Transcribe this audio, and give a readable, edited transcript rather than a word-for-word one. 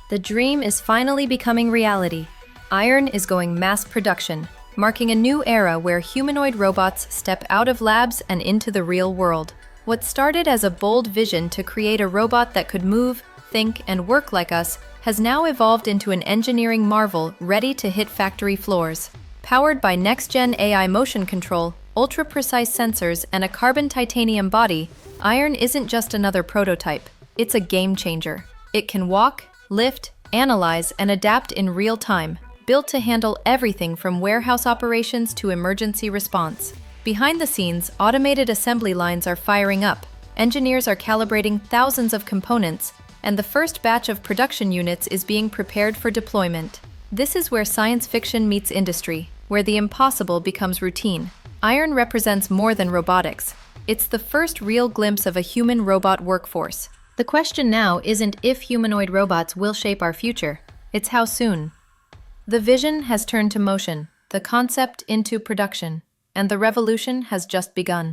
The dream is finally becoming reality. Iron is going mass production, marking a new era where humanoid robots step out of labs and into the real world. What started as a bold vision to create a robot that could move, think, and work like us has now evolved into an engineering marvel ready to hit factory floors. Powered by next-gen AI motion control, ultra-precise sensors, and a carbon titanium body, Iron isn't just another prototype. It's a game changer. It can walk, lift, analyze, and adapt in real time, built to handle everything from warehouse operations to emergency response. Behind the scenes, automated assembly lines are firing up, engineers are calibrating thousands of components, and the first batch of production units is being prepared for deployment. This is where science fiction meets industry, where the impossible becomes routine. Iron represents more than robotics. It's the first real glimpse of a human-robot workforce. The question now isn't if humanoid robots will shape our future, it's how soon. The vision has turned to motion, the concept into production, and the revolution has just begun.